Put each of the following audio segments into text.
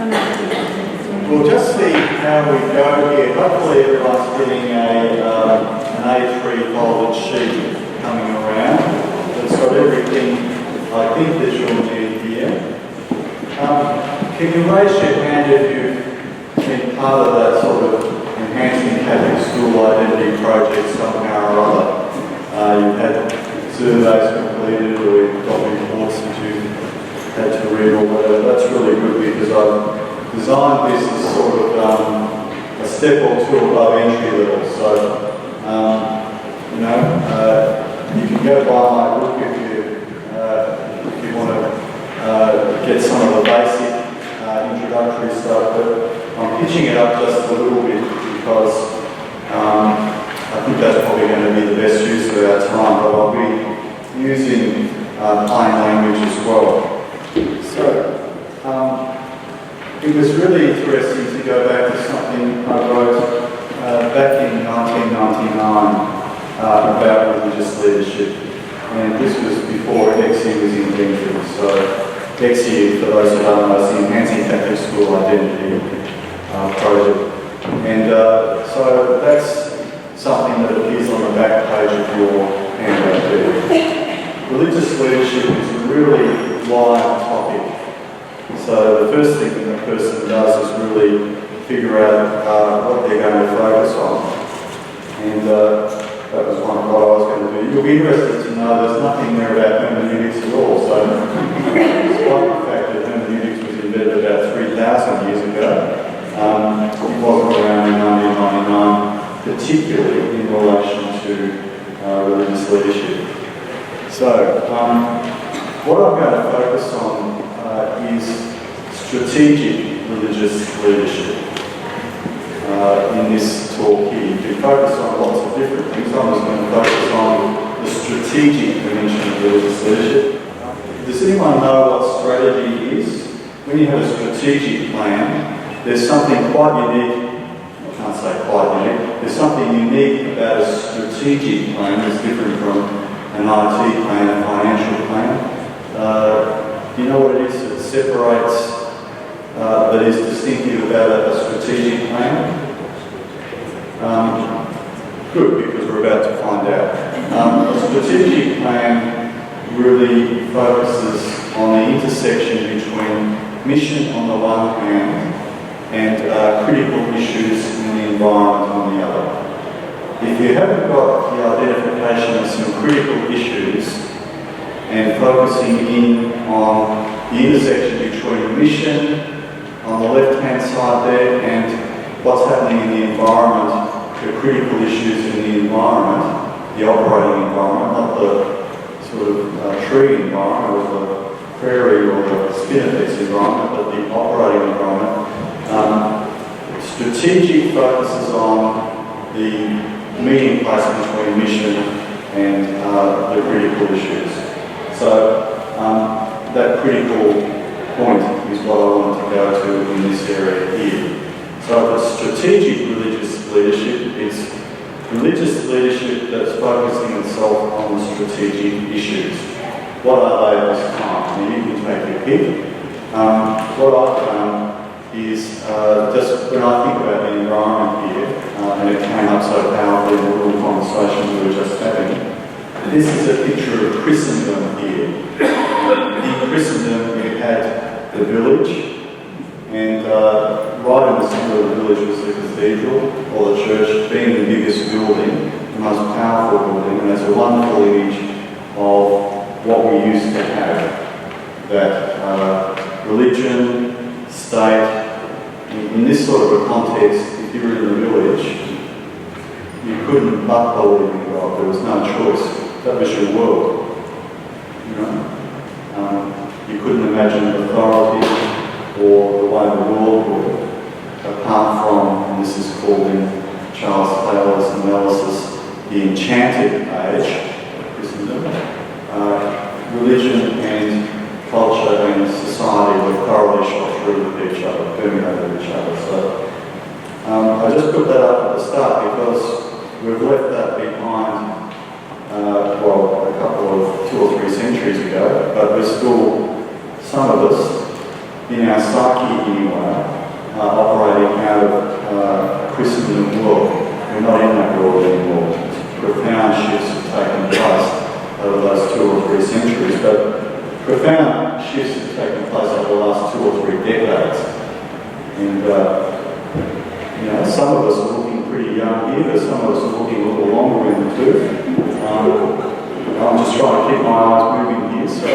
We'll just see how we go here. Hopefully everyone's getting an A3 folded sheet coming around. It's got everything I think that you'll need here. Can you raise your hand if you've been part of that sort of enhancing Catholic school identity project somehow or other? You've had surveys completed or you've got reports that you've had to read or whatever. That's really good because I've designed this as sort of a step or two above entry level. So, you can go by my book if you want to get some of the basic introductory stuff, but I'm pitching it up just a little bit because I think that's probably going to be the best use of our time, but I'll be using plain language as well. So, it was really interesting to go back to something I wrote back in 1999 about religious leadership, and this was before EXI was invented. So EXI, for those who don't know, is the Enhancing Catholic School Identity project, and so that's something that appears on the back page of your handout there. Religious leadership is a really live topic. So the first thing that a person does is really figure out what they're going to focus on. And that was one of what I was going to do. You'll be interested to know there's nothing there about hermeneutics at all. So despite the fact that hermeneutics was invented about 3,000 years ago, it wasn't around in 1999, particularly in relation to religious leadership. So what I'm going to focus on is strategic religious leadership in this talk here. You can focus on lots of different things. I'm just going to focus on the strategic dimension of religious leadership. Does anyone know what strategy is? When you have a strategic plan, there's something quite unique. I can't say quite unique. There's something unique about a strategic plan that's different from an IT plan, a financial plan. Do you know what it is that separates, that is distinctive about a strategic plan? Good, because we're about to find out. A strategic plan really focuses on the intersection between mission on the one hand and critical issues in the environment on the other. If you haven't got the identification of some critical issues and focusing in on the intersection between mission on the left-hand side there and what's happening in the environment, the critical issues in the environment, the operating environment, not the sort of tree environment or the prairie or the spinifex environment, but the operating environment. Strategic focuses on the meeting place between mission and the critical issues. So that critical point is what I wanted to go to in this area here. So the strategic religious leadership is religious leadership that's focusing itself on the strategic issues. What are they at this time? Now you can take your pick. What I've done is just when I think about the environment here, and it came up so powerfully in the little conversation we were just having, this is a picture of Christendom here. In Christendom you had the village, and right in the centre of the village was the cathedral, or the church, being the biggest building, the most powerful building, and it's a wonderful image of what we used to have, that religion, state. In this sort of a context, if you were in the village, you couldn't but believe in God. There was no choice. That was your world. You couldn't imagine authority or the way the world worked, apart from, and this is called in Charles Taylor's analysis, the enchanted age of Christendom. Religion and culture and society were thoroughly shot through with each other, permeated each other. So I just put that up at the start because we've left that behind, a couple of 2 or 3 centuries ago, but we're still, some of us, in our psyche anyway, operating out of Christendom world. We're not in that world anymore. Profound shifts have taken place over those 2 or 3 centuries, but profound shifts have taken place over the last 2 or 3 decades. And some of us are looking pretty young here, but some of us are looking a little longer in the tooth. I'm just trying to keep my eyes moving here, so.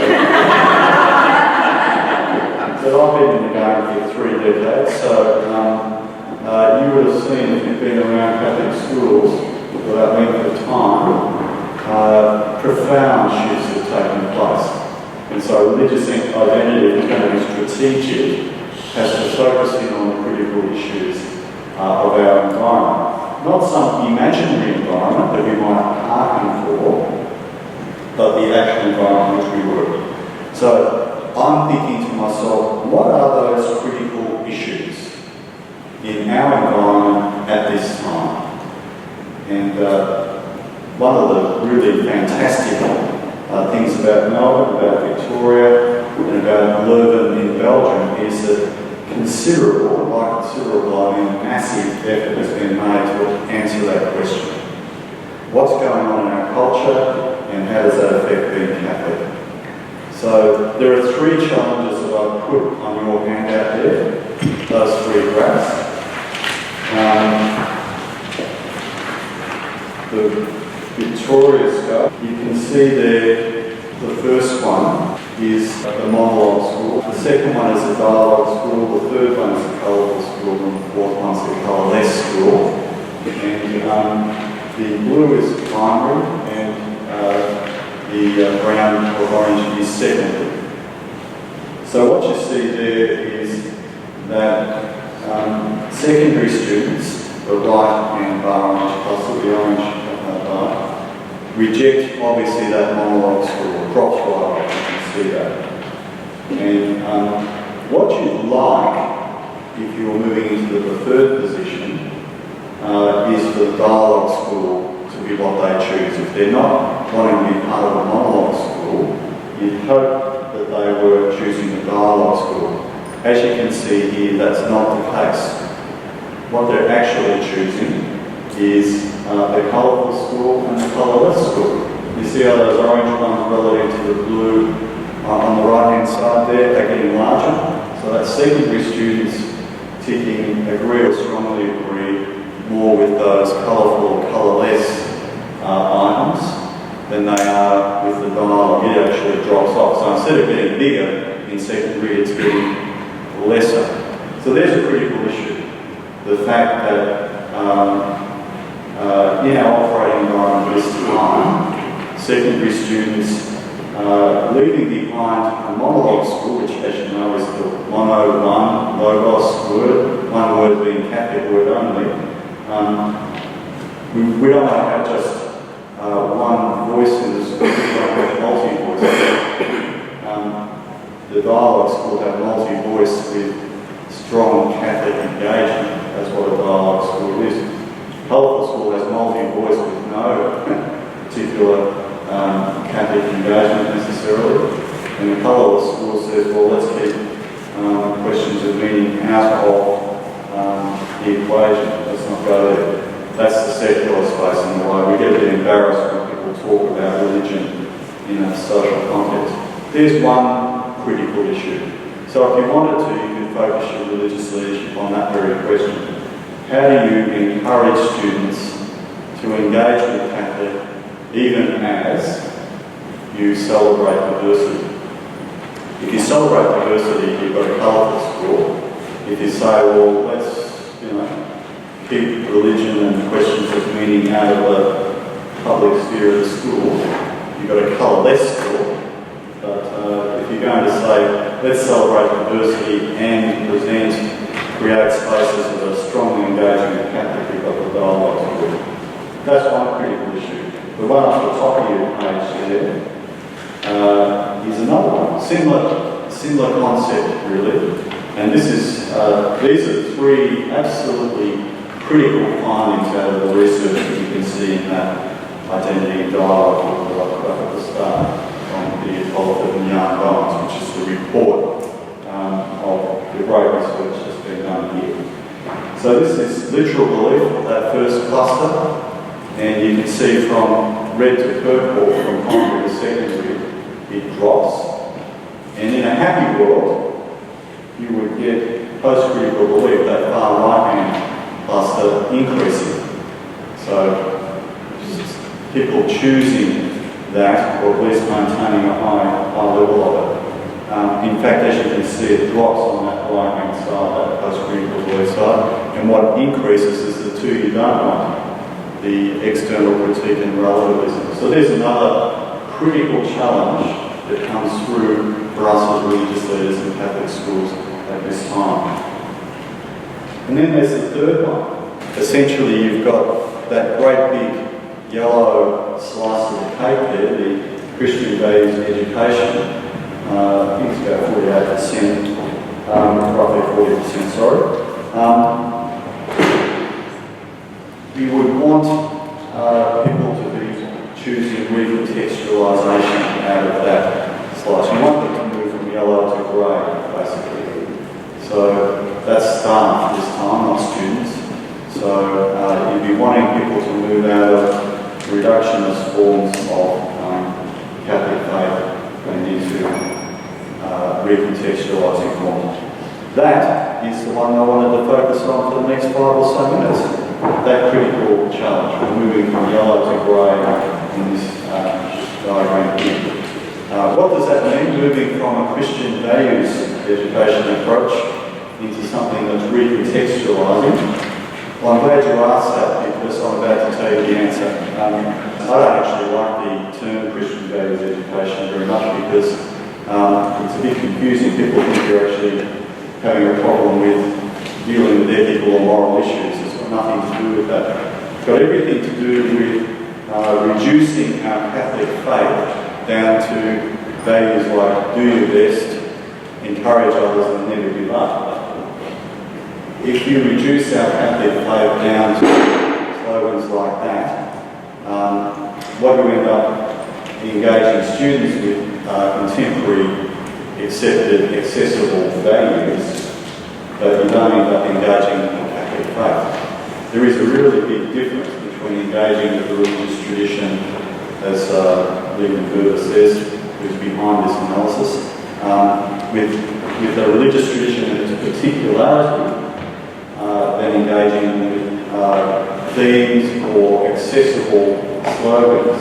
But I've been in the game for 3 decades, so you would have seen, if you've been around Catholic schools for that length of time, profound shifts have taken place. And so religious identity, if it's going to be strategic, has to focus in on the critical issues of our environment. Not some imaginary environment that we might hearken for, but the actual environment in which we work. So I'm thinking to myself, what are those critical issues in our environment at this time? And one of the really fantastic things about Melbourne, about Victoria, and about Leuven in Belgium is that considerable, I mean massive effort has been made to answer that question. What's going on in our culture and how does that affect being Catholic? So there are 3 challenges that I've put on your handout there, those 3 graphs. The Victoria scale, you can see there the first one is the monologue school, the second one is the dialogue school, the third one is the colourful school, and the fourth one is the colourless school. And the blue is primary and the brown or orange is secondary. So what you see there is that secondary students, the right-hand bar on each cluster, the orange bar, reject obviously that monologue school, drops right off, you can see that. And what you'd like, if you're moving into the preferred position, is for the dialogue school to be what they choose. If they're not wanting to be part of the monologue school, you'd hope that they were choosing the dialogue school. As you can see here, that's not the case. What they're actually choosing is the colourful school and the colourless school. You see how those orange ones relative to the blue on the right-hand side there, they're getting larger. So that's secondary students ticking agree or strongly agree more with those colourful or colourless items than they are with the dialogue. It actually drops off. So instead of getting bigger in secondary, it's getting lesser. So there's a critical issue. The fact that in our operating environment this time, secondary students leaving behind a monologue school, which as you know is the 101 logos word, one word being Catholic word only. We don't want to have just one voice in the school, we don't have multi-voice. The dialogue school have multi-voice with strong Catholic engagement. That's what a dialogue school is. Colourful school has multi-voice with no particular Catholic engagement necessarily. And the colourless school says, well, let's keep questions of meaning out of the equation. Let's not go there. That's the secular space in the way. We get a bit embarrassed when people talk about religion in a social context. There's one critical issue. So if you wanted to, you could focus your religious leadership on that very question. How do you encourage students to engage with Catholic even as you celebrate diversity? If you celebrate diversity, you've got a colourful school. If you say, well, let's, keep religion and questions of meaning out of the public sphere of the school, you've got a colourless school. But if you're going to say, let's celebrate diversity and create spaces that are strongly engaging with Catholic, you've got the dialogue school. That's one critical issue. The one up the top of your page there is another one. Similar concept, really. And this is these are 3 absolutely critical findings out of the research that you can see in that identity dialogue that I put up at the start on the Oliver and Yarn Bones, which is the report of great research that's been done here. So this is literal belief, that first cluster, and you can see from red to purple, from primary to secondary, it drops. And in a happy world, you would get post-critical belief, that far right-hand cluster, increasing. So just people choosing that, or at least maintaining a high level of it. In fact, as you can see, it drops on that right-hand side, that post-critical belief side, and what increases is the two you don't want, the external critique and relativism. So there's another critical challenge that comes through for us as religious leaders in Catholic schools at this time. And then there's the third one. Essentially, you've got that great big yellow slice of the cake there, the Christian values and education. I think it's about 48%, roughly 40%, sorry. You would want people to be choosing recontextualisation out of that slice. You want them to move from yellow to grey, basically. So that's staff this time, not students. So you'd be wanting people to move out of reductionist forms of Catholic faith and into recontextualising forms. That is the one I wanted to focus on for the next 5 or so minutes. That critical challenge, we're moving from yellow to grey in this diagram here. What does that mean, moving from a Christian values education approach into something that's recontextualising? Well, I'm glad you asked that because I'm about to tell you the answer. I don't actually like the term Christian values education very much because it's a bit confusing. People think you're actually having a problem with dealing with ethical or moral issues. It's got nothing to do with that. It's got everything to do with reducing our Catholic faith down to values like do your best, encourage others and never give up. If you reduce our Catholic faith down to slogans like that, what you end up engaging students with contemporary, accepted, accessible values, but you don't end up engaging in Catholic faith. There is a really big difference between engaging with the religious tradition, as Leland Berger says, who's behind this analysis, with the religious tradition and its particularity, than engaging with themes or accessible slogans.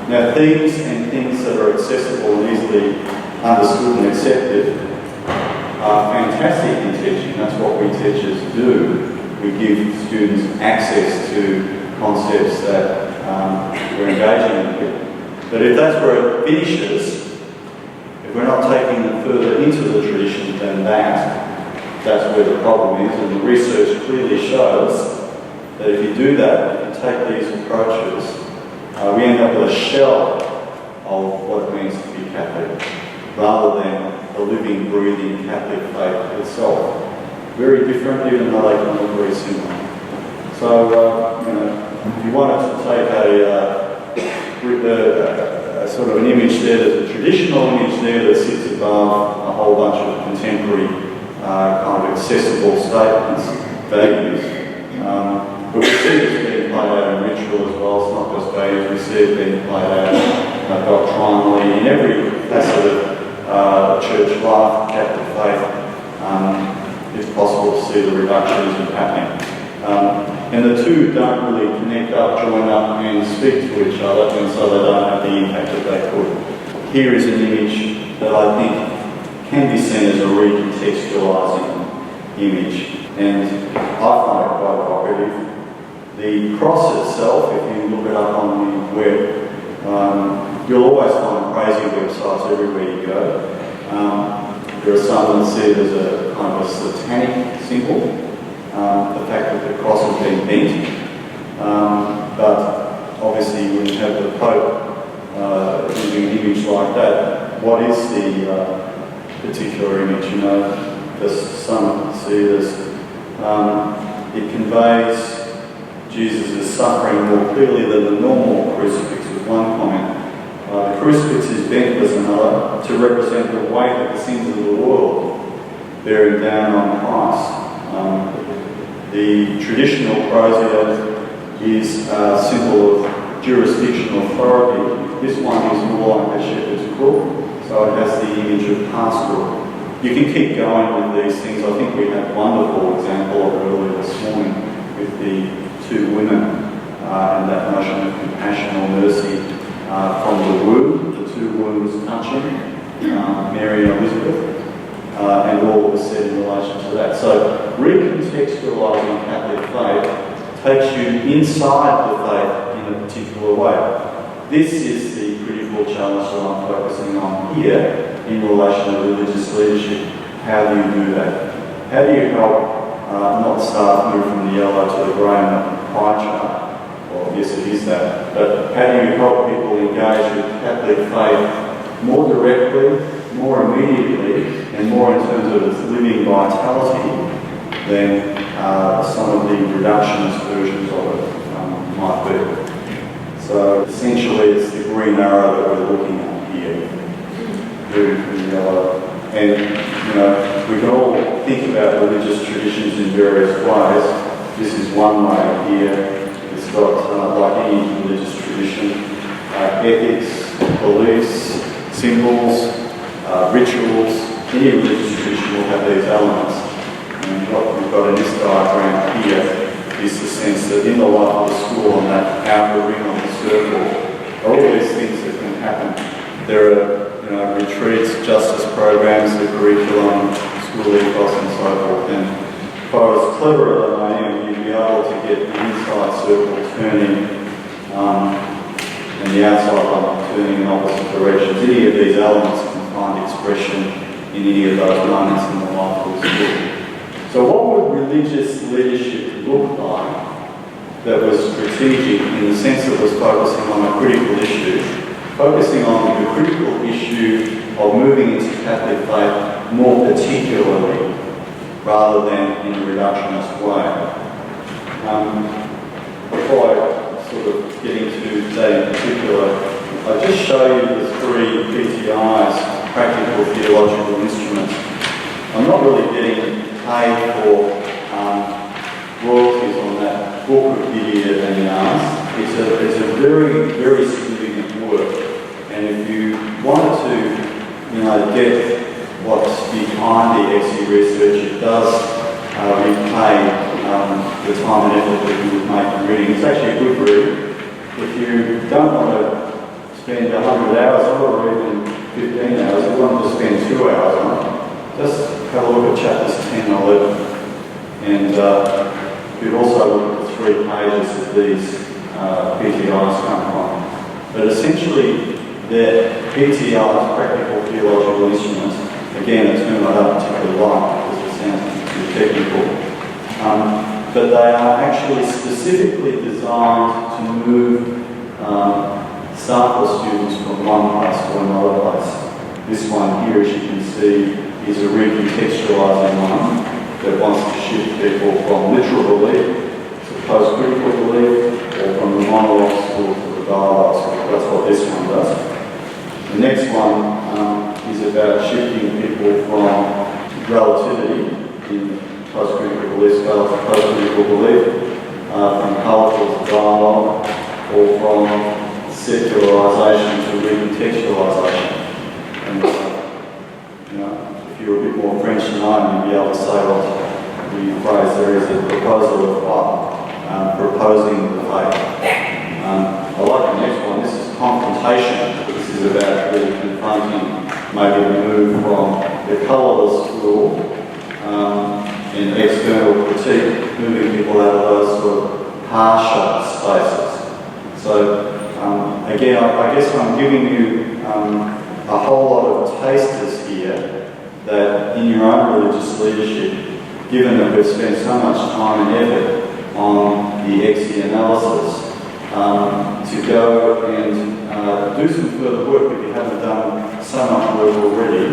Now, themes and things that are accessible and easily understood and accepted are fantastic in teaching. That's what we teachers do. We give students access to concepts that we're engaging with. But if that's where it finishes, if we're not taking them further into the tradition than that's where the problem is. And the research clearly shows that if you do that, if you take these approaches, we end up with a shell of what it means to be Catholic, rather than the living, breathing Catholic faith itself. Very different, even though they can look very similar. So, if you wanted to take a sort of an image there, there's a traditional image there that sits above a whole bunch of contemporary kind of accessible statements, values. But we see this being played out in ritual as well. It's not just values, we see it being played out doctrinally in every facet of church life, Catholic faith. It's possible to see the reductionism happening. And the two don't really connect up, join up and speak to each other, and so they don't have the impact that they could. Here is an image that I think can be seen as a recontextualising image, and I find it quite evocative. The cross itself, if you look it up on the web, you'll always find crazy websites everywhere you go. There are some that see it as a kind of a satanic symbol, the fact that the cross has been bent. But obviously when you have the Pope using an image like that, what is the particular image? Some see it as it conveys Jesus' suffering more clearly than the normal crucifix, with one comment. The crucifix is bent, was another, to represent the weight of the sins of the world. bearing down on Christ. The traditional crozier is a symbol of jurisdictional authority. This one is more like a shepherd's crook, so it has the image of pastoral. You can keep going with these things. I think we had a wonderful example of it earlier this morning with the two women and that notion of compassion or mercy from the womb, the two wombs touching, Mary and Elizabeth. And all that was said in relation to that. So recontextualising Catholic faith takes you inside the faith in a particular way. This is the critical challenge that I'm focusing on here in relation to religious leadership. How do you do that? How do you help not staff move from the yellow to the grey pie chart? Well, yes, it is that. But how do you help people engage with Catholic faith more directly, more immediately, and more in terms of its living vitality than some of the reductionist versions of it might be. So essentially it's the green arrow that we're looking at here, moving from the yellow. And we can all think about religious traditions in various ways. This is one way here. It's got, like any religious tradition, ethics, beliefs, symbols, rituals. Any religious tradition will have these elements. And what we've got in this diagram here is the sense that in the life of the school, on that outer ring on the circle, are all these things that can happen. There are retreats, justice programs, the curriculum, school ethos and so forth. And if I was cleverer than I am, you'd be able to get the inside circle turning and the outside one turning in opposite directions. Any of these elements can find expression in any of those moments in the life of the school. So what would religious leadership look like that was strategic in the sense that was focusing on a critical issue, focusing on the critical issue of moving into Catholic faith more particularly rather than in a reductionist way? Before I sort of get into that in particular, I'll just show you the three PTIs, practical theological instruments. I'm not really getting paid for royalties on that book of Gideon and Yarns. It's a very, very significant work. And if you wanted to, get what's behind the XE research, it does repay the time and effort that you would make in reading. It's actually a good read. If you don't want to spend 100 hours on it or even 15 hours, if you want to spend 2 hours on it, just have a look at chapters 10 and 11. And you'd also look at the 3 pages that these PTIs come from. But essentially, they're PTIs, practical theological instruments. Again, a term I don't particularly like because it sounds too technical. But they are actually specifically designed to move staff or students from one place to another place. This one here, as you can see, is a recontextualising one that wants to shift people from literal belief to post-critical belief, or from the monologue school to the dialogue school. That's what this one does. The next one is about shifting people from relativity in post-critical belief scale to post-critical belief, from cultural to dialogue, or from secularisation to recontextualisation. And if you're a bit more French than I am, you'd be able to say what the phrase there is a proposal of proposing the faith. I like the next one. This is confrontation. This is about really confronting maybe the move from the colourless school and external critique, moving people out of those sort of harsher spaces. So again, I guess I'm giving you a whole lot of tasters here that in your own religious leadership, given that we've spent so much time and effort on the XE analysis, to go and do some further work if you haven't done so much work already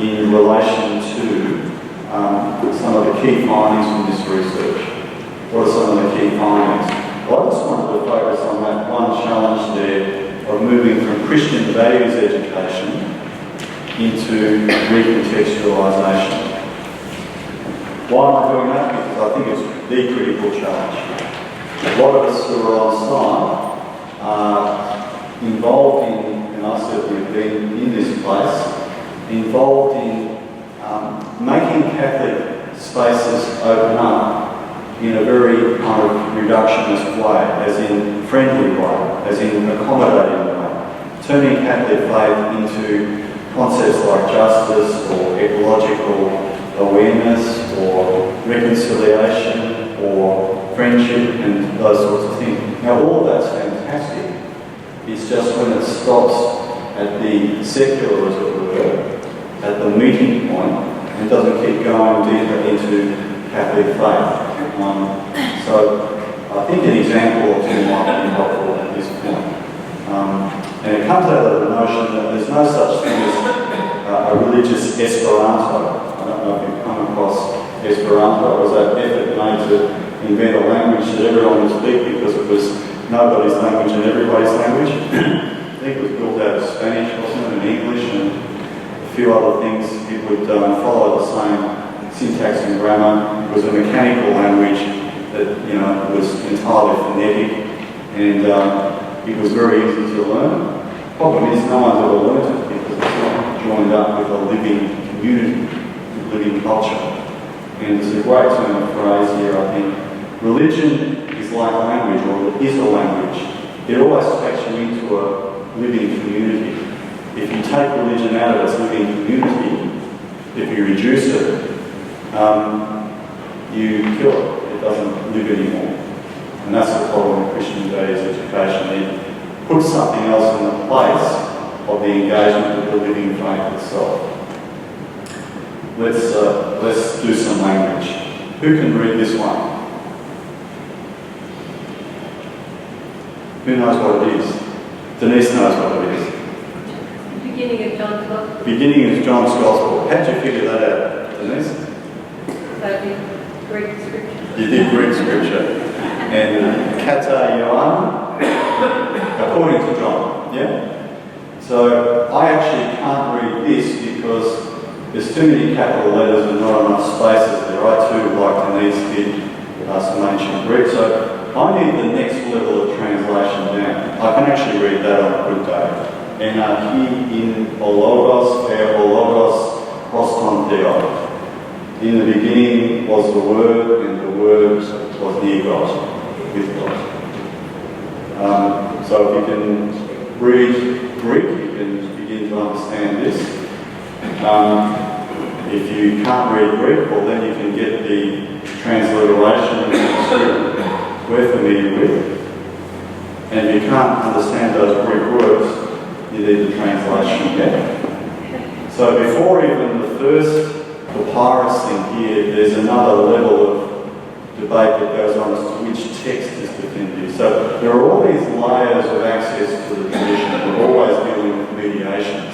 in relation to some of the key findings from this research. What are some of the key findings? Well, I just wanted to focus on that one challenge there of moving from Christian values education into recontextualisation. Why am I doing that? Because I think it's the critical challenge. A lot of us who are on site are involved in, and I certainly have been in this place, involved in making Catholic spaces open up in a very kind of reductionist way, as in friendly way, as in accommodating way, turning Catholic faith into concepts like justice or ecological awareness or reconciliation or friendship and those sorts of things. Now all that's fantastic. It's just when it stops at the secular, as it were, at the meeting point, and doesn't keep going deeper into Catholic faith. So I think an example or two might be helpful at this point. And it comes out of the notion that there's no such thing as a religious Esperanto. I don't know if you've come across Esperanto. It was that effort made to invent a language that everyone would speak because it was nobody's language and everybody's language. I think it was built out of Spanish, wasn't it, and English and a few other things. It would follow the same syntax and grammar. It was a mechanical language that, you know, was entirely phonetic, and it was very easy to learn. The problem is no one's ever learned it because it's not joined up with a living community, living culture. And it's a great term of phrase here, I think. Religion is like language, or is a language. It always takes you into a living community. If you take religion out of its living community, if you reduce it, you kill it. It doesn't live anymore. And that's the problem with Christian values education. It puts something else in the place of the engagement with the living faith itself. Let's do some language. Who can read this one? Who knows what it is? Denise knows what it is. Beginning of John's Gospel. Beginning of John's Gospel. How did you figure that out, Denise? I did Greek scripture. You did Greek scripture. And kata Ioann, according to John, yeah? So I actually can't read this because there's too many capital letters and not enough spaces there. I too, like Denise, did some ancient Greek. So I need the next level of translation down. I can actually read that on a good day. And he in ologos, ologos, proston theo. In the beginning was the Word, and the Word was near God, with God. So if you can read Greek, you can begin to understand this. If you can't read Greek, well then you can get the transliteration that we're familiar with. And if you can't understand those Greek words, you need the translation again. So before even the first papyrus thing here, there's another level of debate that goes on as to which text is definitive. So there are all these layers of access to the tradition. We're always dealing with mediations.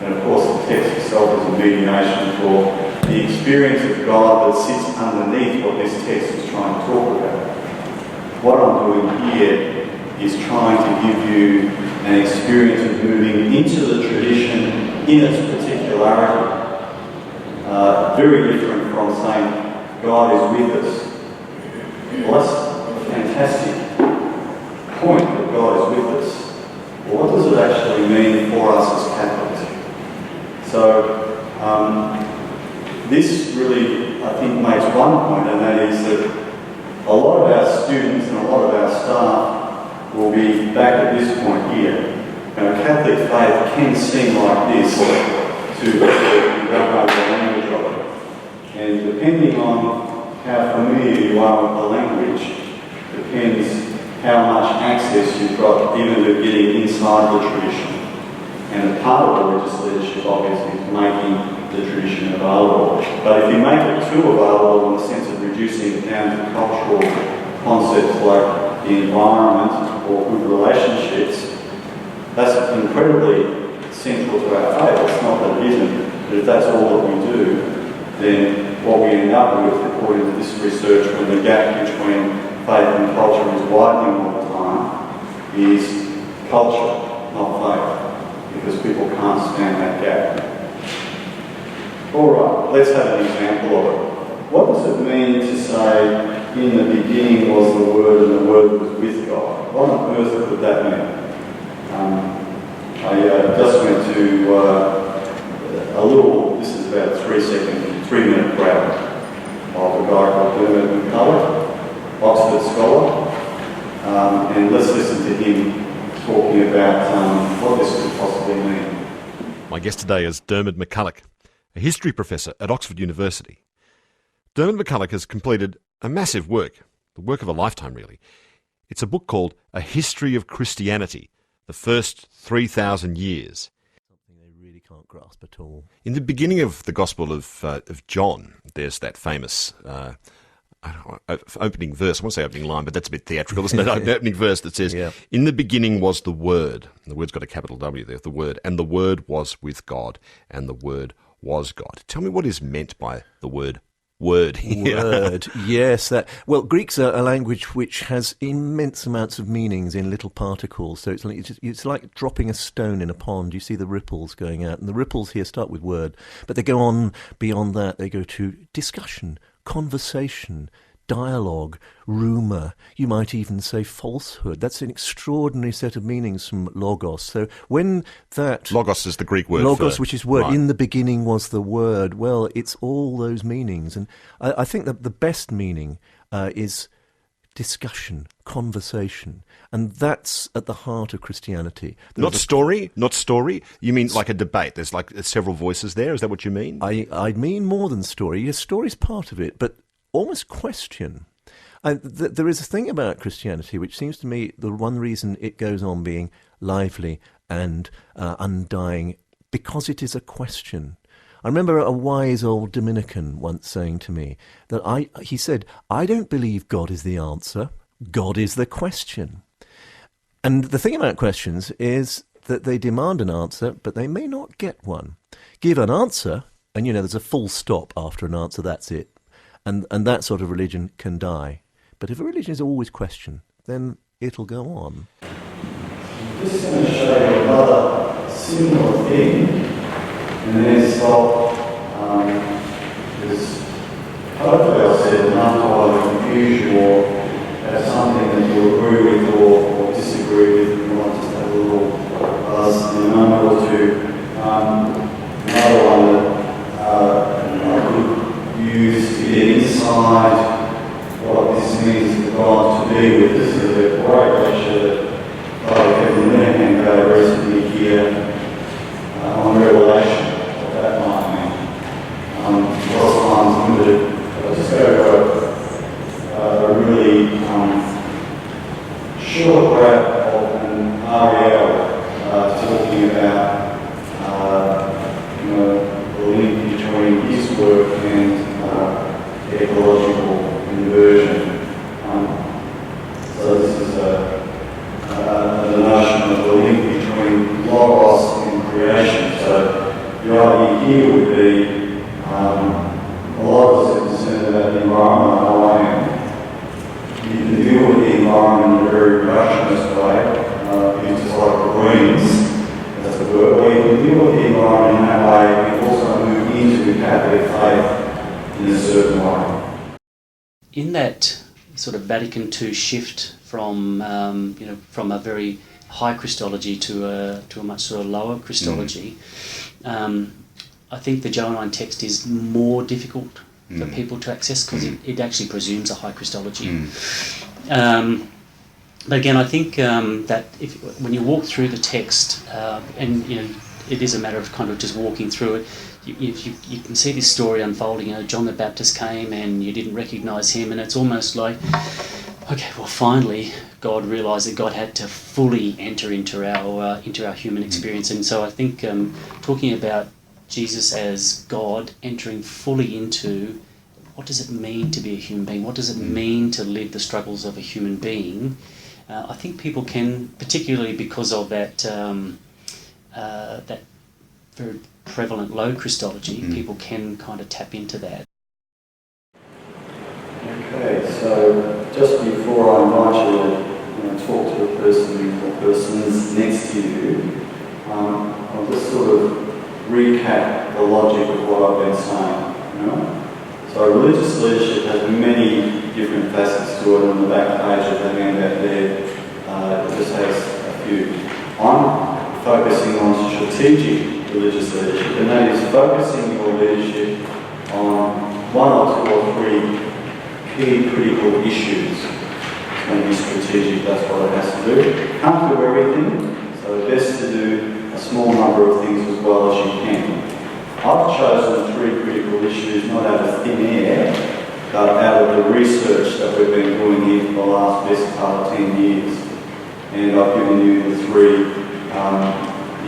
And of course the text itself is a mediation for the experience of God that sits underneath what this text is trying to talk about. What I'm doing here is trying to give you an experience of moving into the tradition in its particularity. Very different from saying God is with us. Well, that's a fantastic point that God is with us. Well, what does it actually mean for us as Catholics? So, this really, I think, makes one point, and that is that a lot of our students and a lot of our staff will be back at this point here. Catholic faith can seem like this to people who don't know the language of it. And depending on how familiar you are with the language, depends how much access you've got even to getting inside the tradition. And a part of religious leadership, obviously, is making the tradition available. But if you make it too available in the sense of reducing it down to cultural concepts like the environment or good relationships, that's incredibly central to our faith. It's not that it isn't, but if that's all that we do, then what we end up with, according to this research, when the gap between faith and culture is widening all the time, is culture, not faith, because people can't stand that gap. All right, let's have an example of it. what does it mean to say, in the beginning was the Word and the Word was with God? What on earth could that mean? I just went to a little, this is about 3-minute grab of a guy called Dermot McCulloch, Oxford scholar, and let's listen to him talking about what this could possibly mean. My guest today is Dermot McCulloch, a history professor at Oxford University. Dermot McCulloch has completed a massive work, the work of a lifetime really. It's a book called A History of Christianity, the First 3,000 Years. Something they really can't grasp at all. In the beginning of the Gospel of John, there's that famous opening verse. I won't say opening line, but that's a bit theatrical, isn't it? An opening verse that says, Yeah. In the beginning was the Word. And the Word's got a capital W there, the Word. And the Word was with God, and the Word was God. Tell me what is meant by the word here. Word, yes. Well, Greek's a language which has immense amounts of meanings in little particles. So it's like dropping a stone in a pond. You see the ripples going out, and the ripples here start with word, but they go on beyond that. They go to discussion, conversation, dialogue, rumour, you might even say falsehood. That's an extraordinary set of meanings from logos. So when that... Logos is the Greek word Logos, which is word. Right. In the beginning was the word. Well, it's all those meanings. And I think that the best meaning is discussion, conversation. And that's at the heart of Christianity. Not story? You mean like a debate? There's like several voices there? Is that what you mean? I mean more than story. Yes, story's part of it, but almost question. There is a thing about Christianity which seems to me the one reason it goes on being lively and undying, because it is a question. I remember a wise old Dominican once saying to me that he said, I don't believe God is the answer, God is the question. And the thing about questions is that they demand an answer, but they may not get one. Give an answer, and there's a full stop after an answer, that's it. And that sort of religion can die. But if a religion is always question, then it'll go on. I'm just going to show you another similar thing, and then stop, because hopefully I've said enough to either confuse you or have something that you agree with or disagree with, and you want to just have a little buzz in a moment or two. Another one that I could use to get inside what this means for God to be with us. There's a great lecture that Father Kevin Linehan gave recently here on Revelation, what that might mean. Lots of times limited. I'll just go to a really short grab of an RL talking about the link between his work and ecological inversion. So this is the notion of the link between logos and creation. So the idea here would be a lot of us are concerned about the environment, how I am. You can deal with the environment in a very reductionist way, just like the Greens, that's a word, or you can deal with the environment in that way and also move into Catholic faith in a certain way. In that sort of Vatican II shift from from a very high Christology to a much sort of lower Christology, I think the Johannine text is more difficult for people to access because it actually presumes a high Christology. But again, I think that when you walk through the text, and it is a matter of kind of just walking through it, you can see this story unfolding. John the Baptist came and you didn't recognise him, and it's almost like, okay, well, finally God realised that God had to fully enter into our human experience. And so I think talking about Jesus as God entering fully into what does it mean to be a human being, what does it mean to live the struggles of a human being, I think people can, particularly because of that very prevalent low Christology, people can kind of tap into that. Okay, so just before I invite you to talk to a person or persons next to you, I'll just sort of recap the logic of what I've been saying. So religious leadership has many different facets to it. On the back page of the handout there, it just has a few. I'm focusing on strategic religious leadership, and that is focusing your leadership on one or two or three key critical issues. It's going to be strategic, that's what it has to do. Can't do everything, so best to do a small number of things as well as you can. I've chosen three critical issues not out of thin air, but out of the research that we've been doing here for the last best part of 10 years. And I've given you the three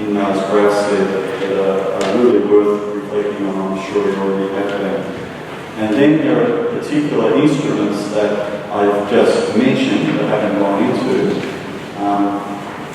in those graphs there that are really worth reflecting on. I'm sure you already have been. And then there are particular instruments that I've just mentioned that I haven't gone into.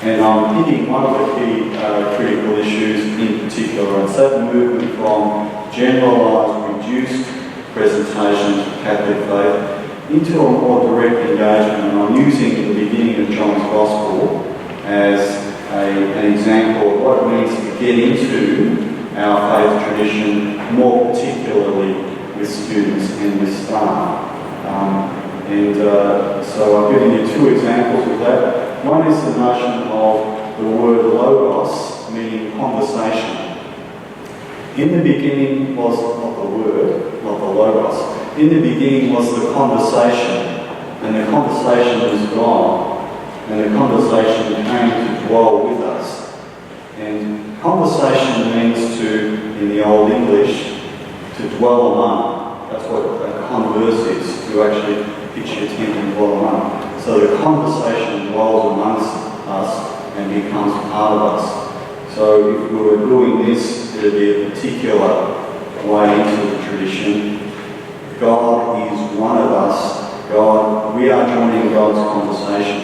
And I'm hitting one of the key critical issues in particular, and it's that movement from generalised, reduced presentations of Catholic faith into a more direct engagement. And I'm using the beginning of John's Gospel as an example of what it means to get into our faith tradition, more particularly with students and with staff. So I'm giving you two examples of that. One is the notion of the word logos, meaning conversation. In the beginning was not the word, not the logos. In the beginning was the conversation, and the conversation was God, and the conversation came to dwell with us. And conversation means to, in the Old English, to dwell among. That's what a converse is, to actually pitch your tent and dwell among. So the conversation dwells amongst us and becomes part of us. So if we were doing this, it would be a particular way into the tradition. God is one of us. We are joining God's conversation.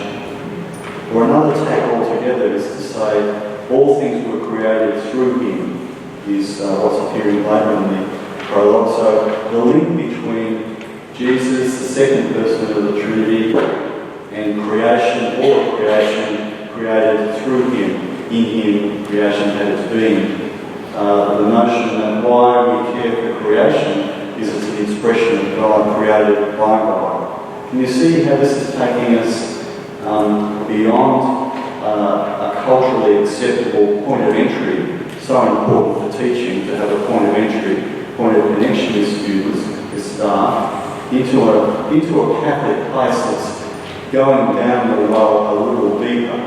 Or another take altogether is to say all things were created through Him, is what's appearing later in the prologue. So the link between Jesus, the second person of the Trinity, and creation, all of creation, created through Him. In Him, creation had its being. The notion that why we care for creation is it's an expression of God, created by God. Can you see how this is taking us beyond a culturally acceptable point of entry? So important for teaching to have a point of entry, point of connection with students, with staff, into a Catholic place that's going down the well a little deeper.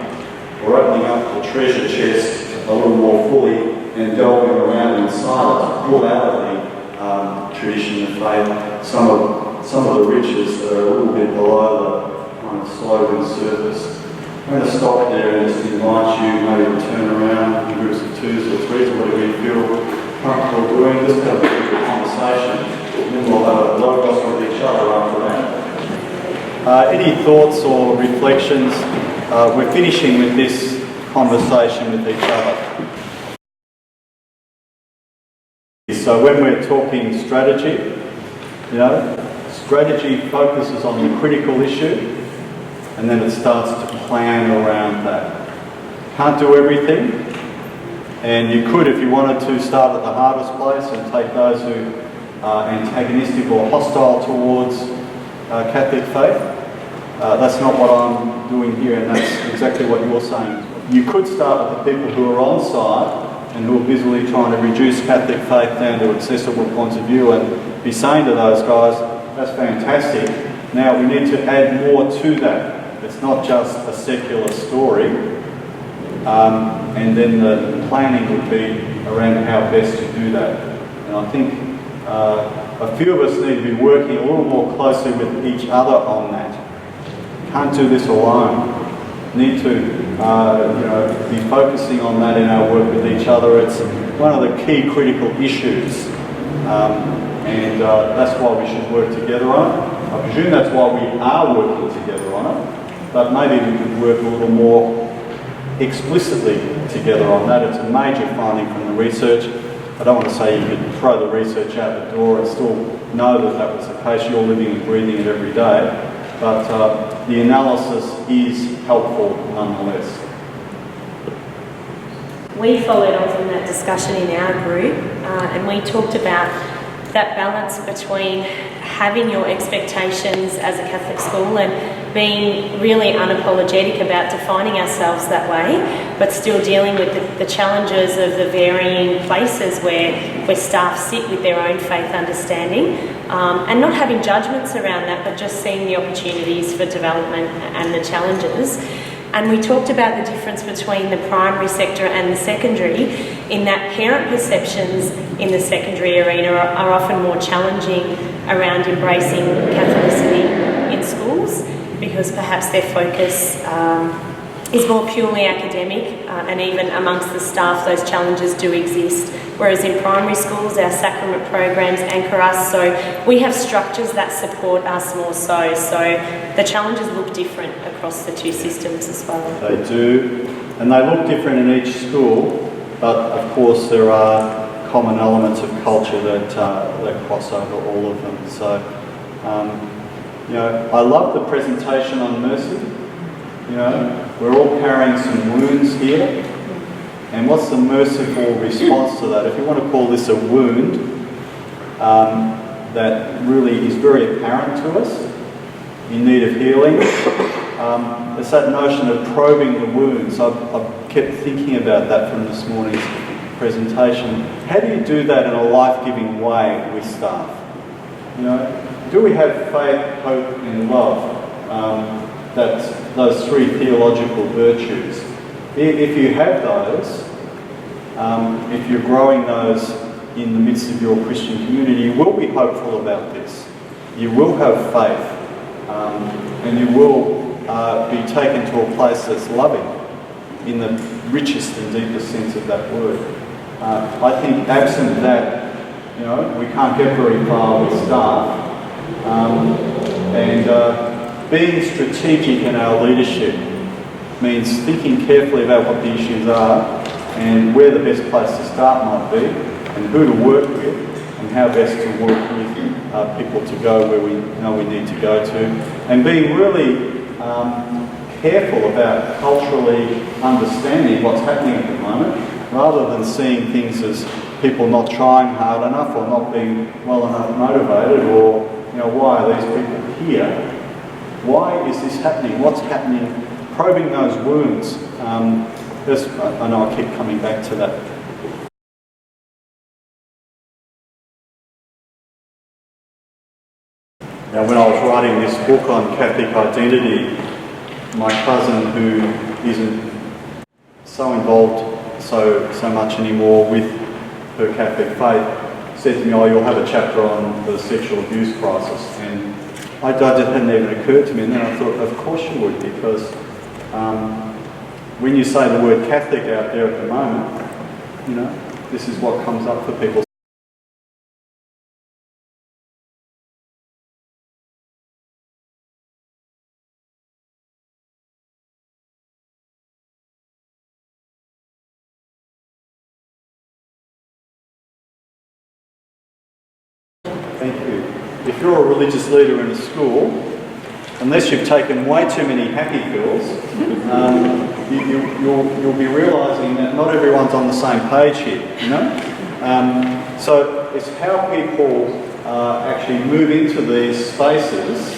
We're opening up the treasure chest a little more fully and delving around inside it to pull out of the tradition of faith some of the riches that are a little bit below the kind of slogan surface. I'm going to stop there and just invite you maybe to turn around in groups of twos or threes, whatever you feel comfortable doing. Just have a bit of a conversation, and then we'll have a logos with each other after that. Any thoughts or reflections? We're finishing with this conversation with each other. So when we're talking strategy, strategy focuses on the critical issue, and then it starts to plan around that. Can't do everything, and you could, if you wanted to, start at the hardest place and take those who are antagonistic or hostile towards Catholic faith. That's not what I'm doing here, and that's exactly what you're saying. You could start with the people who are on side and who are busily trying to reduce Catholic faith down to accessible points of view and be saying to those guys, that's fantastic. Now we need to add more to that. It's not just a secular story. And then the planning would be around how best to do that. And I think a few of us need to be working a little more closely with each other on that. Can't do this alone. Need to be focusing on that in our work with each other. It's one of the key critical issues, and that's why we should work together on it. I presume that's why we are working together on it, but maybe we could work a little more explicitly together on that. It's a major finding from the research. I don't want to say you could throw the research out the door and still know that that was the case. You're living and breathing it every day. But the analysis is helpful nonetheless. We followed on from that discussion in our group and we talked about that balance between having your expectations as a Catholic school and being really unapologetic about defining ourselves that way, but still dealing with the challenges of the varying places where staff sit with their own faith understanding, and not having judgments around that, but just seeing the opportunities for development and the challenges. And we talked about the difference between the primary sector and the secondary, in that parent perceptions in the secondary arena are often more challenging around embracing Catholicity in schools, because perhaps their focus is more purely academic, and even amongst the staff those challenges do exist. Whereas in primary schools, our sacrament programs anchor us, so we have structures that support us more so. So the challenges look different across the two systems as well. They do, and they look different in each school, but of course there are common elements of culture that cross over all of them. So, I love the presentation on mercy. We're all carrying some wounds here. And what's the merciful response to that? If you want to call this a wound, that really is very apparent to us, in need of healing, it's that notion of probing the wounds. I've kept thinking about that from this morning's presentation. How do you do that in a life-giving way with staff? Do we have faith, hope and love? That's those three theological virtues. If you have those, if you're growing those in the midst of your Christian community, you will be hopeful about this. You will have faith, and you will be taken to a place that's loving in the richest and deepest sense of that word. I think absent that, we can't get very far with staff. Being strategic in our leadership means thinking carefully about what the issues are and where the best place to start might be, and who to work with, and how best to work with people to go where we know we need to go to, and being really careful about culturally understanding what's happening at the moment, rather than seeing things as people not trying hard enough or not being well enough motivated, or why are these people here? Why is this happening? What's happening? Probing those wounds. I know I keep coming back to that. Now, when I was writing this book on Catholic identity, my cousin, who isn't so involved so much anymore with her Catholic faith, said to me, "Oh, you'll have a chapter on the sexual abuse crisis." And it hadn't even occurred to me, and then I thought, of course you would, because when you say the word Catholic out there at the moment, this is what comes up for people. Thank you. If you're a religious leader in a school, unless you've taken way too many happy pills, you'll be realising that not everyone's on the same page here, So it's how people actually move into these spaces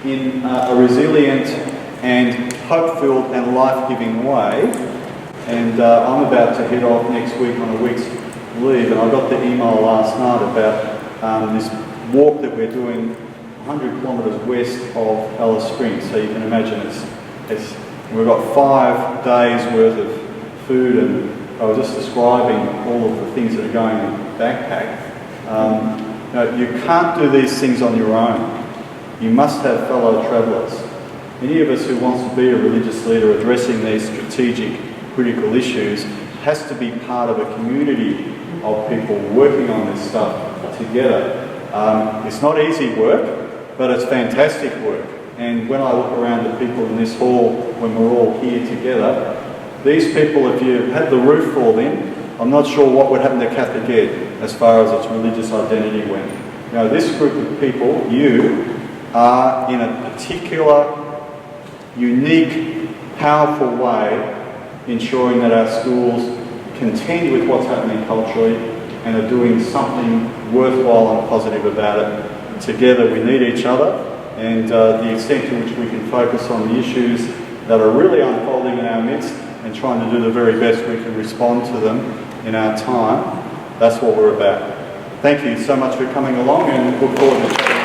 in a resilient and hope-filled and life-giving way. And I'm about to head off next week on a week's leave, and I got the email last night about this walk that we're doing 100 kilometres west of Alice Springs. So you can imagine we've got 5 days worth of food, and I was just describing all of the things that are going in the backpack. You can't do these things on your own. You must have fellow travellers. Any of us who wants to be a religious leader addressing these strategic, critical issues has to be part of a community of people working on this stuff together. It's not easy work, but it's fantastic work. And when I look around at people in this hall, when we're all here together, these people, if you had the roof fall in, I'm not sure what would happen to Catholic Ed as far as its religious identity went. This group of people, you, are in a particular, unique, powerful way ensuring that our schools contend with what's happening culturally, and are doing something worthwhile and positive about it. Together we need each other, and the extent to which we can focus on the issues that are really unfolding in our midst and trying to do the very best we can respond to them in our time, that's what we're about. Thank you so much for coming along, and look forward to chatting.